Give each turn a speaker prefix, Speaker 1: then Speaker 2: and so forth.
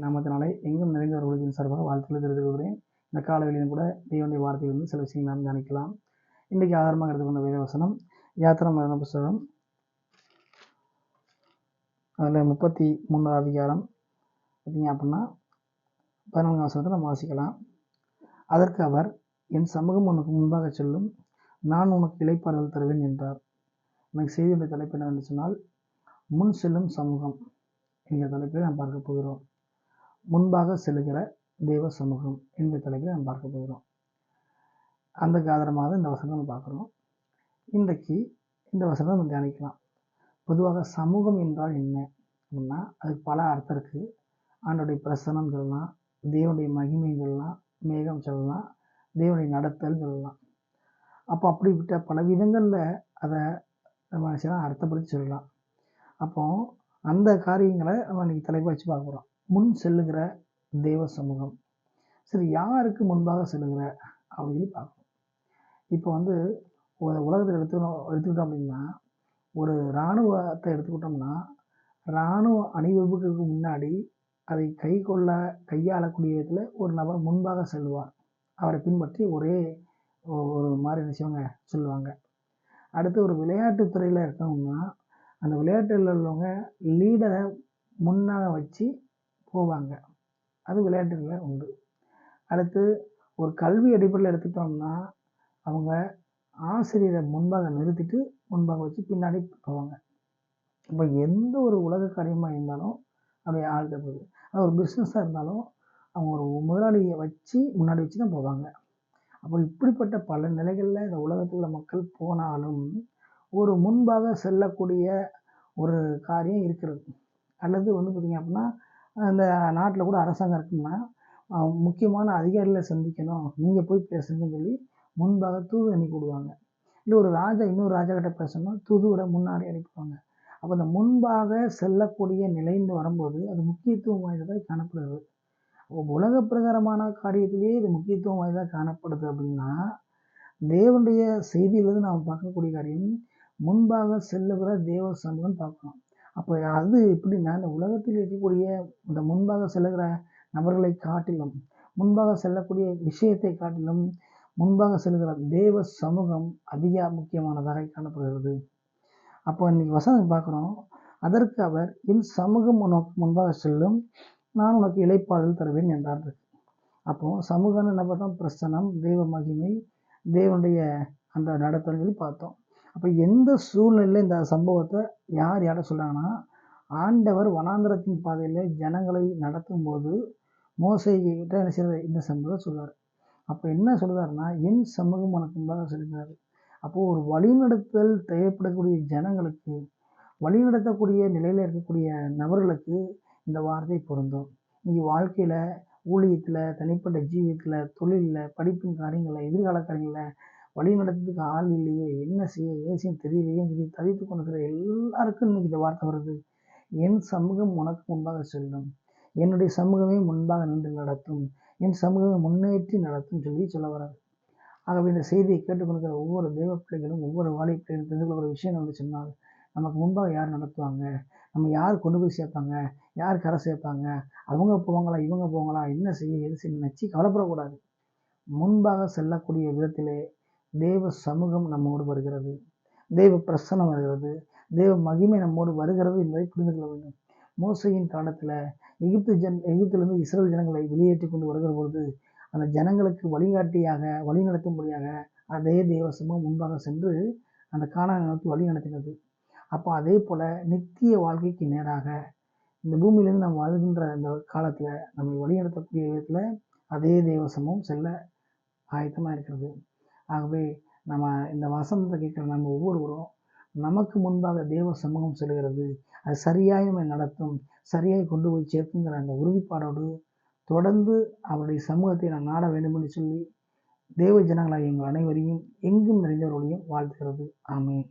Speaker 1: நாமத்தினாலே எங்கும் நிறைந்தவர் ஒளியின் சார்பாக வாழ்த்துக்களை தெரிவித்துக் கொள்கிறேன். இந்த காலவெளியிலும் கூட தேவனுடைய வார்த்தையில் வந்து சில விஷயங்கள் நாம் தியானிக்கலாம். இன்றைக்கு ஆதாரமாக எடுத்துக்கொண்ட வேதவசனம் யாத்திராகம புஸ்தகம் அதில் 33 அதிகாரம் பார்த்தீங்க அப்படின்னா 14 வசனத்தை நம்ம வாசிக்கலாம். அதற்கு அவர், என் சமூகம் உனக்கு முன்பாக செல்லும், நான் உனக்கு இளைப்பாறுதல் தருவேன் என்றார். எனக்கு செய்தியுடைய தலைப்பு என்னவென்று சொன்னால், முன் செல்லும் சமூகம் என்கிற தலைப்பில் நாம் பார்க்க போகிறோம். முன்பாக செல்லுகிற தேவ சமூகம் என்கிற தலைப்பில் நாம் பார்க்க போகிறோம். அந்த ஆதாரமாக இந்த வசனத்தை நம்ம பார்க்குறோம். இன்றைக்கு இந்த வசனத்தை நம்ம தியானிக்கலாம். பொதுவாக சமூகம் என்றால் என்ன அப்படின்னா, அதுக்கு பல அர்த்தம் இருக்குது. ஆண்டோடைய பிரசனம் சொல்லலாம், தேவனுடைய மகிமை சொல்லலாம், மேகம் சொல்லலாம், தேவனுடைய நடத்தல் சொல்லலாம். அப்போ அப்படிப்பட்ட பல விதங்களில் அதை நம்ம அர்த்தப்படுத்தி சொல்லலாம். அப்போ அந்த காரியங்களை நம்ம இன்னைக்கு தலைப்பாக வச்சு பார்க்க போகிறோம். முன் செல்லுகிற தேவ சமூகம். சரி, யாருக்கு முன்பாக செல்லுகிற அப்படின்னு பார்க்கணும். இப்போ வந்து ஒரு உலகத்தில் எடுத்துக்கிட்டோம் அப்படின்னா, ஒரு இராணுவத்தை எடுத்துக்கிட்டோம்னா, இராணுவ அணிவகுப்புக்கு முன்னாடி அதை கையாளக்கூடிய விதத்தில் ஒரு நபர் முன்பாக செல்வார். அவரை பின்பற்றி ஒரே ஒரு மாதிரி விஷயங்க சொல்லுவாங்க. அடுத்து ஒரு விளையாட்டுத் துறையில் இருக்கணும்னா, அந்த விளையாட்டில் உள்ளவங்க லீடரை முன்னாக வச்சு போவாங்க. அது விளையாட்டுகளில் உண்டு. அடுத்து ஒரு கல்வி அடிப்படையில் எடுத்துக்கிட்டோம்னா, அவங்க ஆசிரியரை முன்பாக நிறுத்திட்டு முன்பாக வச்சு பின்னாடி போவாங்க. இப்போ எந்த ஒரு உலக காரியமாக இருந்தாலும் அப்படியே ஆழ்த்தப்படுது. அது ஒரு பிஸ்னஸாக இருந்தாலும் அவங்க ஒரு முதலாளியை வச்சு முன்னாடி வச்சு தான் போவாங்க. அப்போ இப்படிப்பட்ட பல நிலைகளில் இந்த உலகத்தில் உள்ள மக்கள் போனாலும் ஒரு முன்பாக செல்லக்கூடிய ஒரு காரியம் இருக்கிறது. அல்லது வந்து பார்த்திங்க அப்படின்னா, அந்த நாட்டில் கூட அரசாங்கம் இருக்குன்னா, முக்கியமான அதிகாரிகளை சந்திக்கணும், நீங்கள் போய் பேசுங்கன்னு சொல்லி முன்பாக தூது அனுப்பி விடுவாங்க. இல்லை ஒரு ராஜா இன்னொரு ராஜா கிட்ட பேசணும்னா தூதுவிட முன்னாடி அனுப்புவாங்க. அப்போ அந்த முன்பாக செல்லக்கூடிய நிலைன்னு வரும்போது அது முக்கியத்துவம் வாய்ந்ததாக காணப்படுது. உலக பிரகாரமான காரியத்திலேயே இது முக்கியத்துவம் வாய்ந்ததாக காணப்படுது அப்படின்னா, தேவனுடைய செய்தியிலிருந்து நாம் பார்க்கக்கூடிய காரியம் முன்பாக செல்லுகிற தேவ சமூகம் பார்க்கணும். அப்போ அது எப்படின்னா, இந்த உலகத்தில் இருக்கக்கூடிய இந்த முன்பாக செல்லுகிற நபர்களை காட்டிலும், முன்பாக செல்லக்கூடிய விஷயத்தை காட்டிலும், முன்பாக செல்லுகிற தேவ சமூகம் அதிக முக்கியமானதாக காணப்படுகிறது. அப்போ இன்னைக்கு வசனம் பார்க்குறோம். அதற்கு அவர், என் சமூகம் உனக்கு முன்பாக செல்லும், நான் உனக்கு இளைப்பாறுதல் தருவேன் என்றார். அப்போ சமூகம்னு என்ன பார்த்தோம்? பிரசனம், தேவ மகிமை, தேவனுடைய அந்த நடத்தல் சொல்லி பார்த்தோம். அப்போ எந்த சூழ்நிலையில் இந்த சம்பவத்தை யார்கிட்ட சொல்கிறாங்கன்னா, ஆண்டவர் வனாந்திரத்தின் பாதையில் ஜனங்களை நடத்தும் போது மோசேக்கிட்ட என்ன செய்யறது இந்த சம்பவத்தை சொல்றாரு. அப்போ என்ன சொல்கிறாருன்னா, என் சமூகம் உனக்கு முன்பாக செல்கிறாரு. அப்போது ஒரு வழிநடத்தல் தேவைப்படக்கூடிய ஜனங்களுக்கு, வழிநடத்தக்கூடிய நிலையில் இருக்கக்கூடிய நபர்களுக்கு இந்த வார்த்தை பொருந்தும். நீங்கள் வாழ்க்கையில், ஊழியத்தில், தனிப்பட்ட ஜீவியத்தில், தொழிலில், படிப்பின் காரியங்களில், எதிர்கால காரியங்களில் வழிநடத்துறதுக்கு ஆள் இல்லையே, என்ன செய்ய ஏசியம் தெரியலையேன்னு சொல்லி தவித்து கொண்டிருக்கிற எல்லாருக்கும் இன்றைக்கி இந்த வார்த்தை வருது. என் சமூகம் உனக்கு முன்பாக செல்லும், என்னுடைய சமூகமே முன்பாக நின்று நடத்தும், என் சமூகமே முன்னேற்றி நடத்தும் சொல்லி சொல்ல வராது. ஆகவே இந்த செய்தியை கேட்டுக்கொண்டிருக்கிற ஒவ்வொரு தேவ பிள்ளைகளும், ஒவ்வொரு வாலிப பிள்ளைகளும் தெரிந்து கொள்கிற விஷயம் வந்து சொன்னால், நமக்கு முன்பாக யார் நடத்துவாங்க, நம்ம யார் கொண்டு போய் சேர்ப்பாங்க, யார் கரை சேர்ப்பாங்க, அவங்க போவாங்களா இவங்க போவாங்களா, என்ன செய்ய எது செய்ய நினச்சி கவலைப்படக்கூடாது. முன்பாக செல்லக்கூடிய விதத்திலே தேவ சமூகம் நம்மோடு வருகிறது, தேவ பிரசனம் வருகிறது, தேவ மகிமை நம்மோடு வருகிறது என்பதை புரிந்து கொள்ள வேண்டும். மோசையின் காலத்தில் எகிப்திலிருந்து இஸ்ரேல் ஜனங்களை வெளியேற்றி கொண்டு வருகிற பொழுது அந்த ஜனங்களுக்கு வழிகாட்டியாக வழிநடத்தும்படியாக அதே தேவ சமூகம் முன்பாக சென்று அந்த கானானை நோக்கி வழி நடத்தினது. அப்போ அதே போல் நித்திய வாழ்க்கைக்கு நேராக இந்த பூமியிலேருந்து நம்ம வாழ்கின்ற அந்த காலத்தில் நம்மை வழிநடத்தக்கூடிய விதத்தில் அதே தேவ சமூகம் செல்ல ஆயத்தமாக இருக்கிறது. ஆகவே நம்ம இந்த வசனத்தை கேட்குற நம்ம ஒவ்வொருவரும் நமக்கு முன்பாக தேவ சமூகம் செல்கிறது, அது சரியாய் நம்மை நடத்தும், சரியாய் கொண்டு போய் சேர்க்குங்கிற அந்த உறுதிப்பாடோடு தொடர்ந்து அவருடைய சமூகத்தை நான் நாட வேண்டும் என்று சொல்லி தேவ ஜனங்களாகிய எங்கள் அனைவரையும் எங்கும் நிறைந்தவர்களையும் வாழ்த்துகிறது. ஆமென்.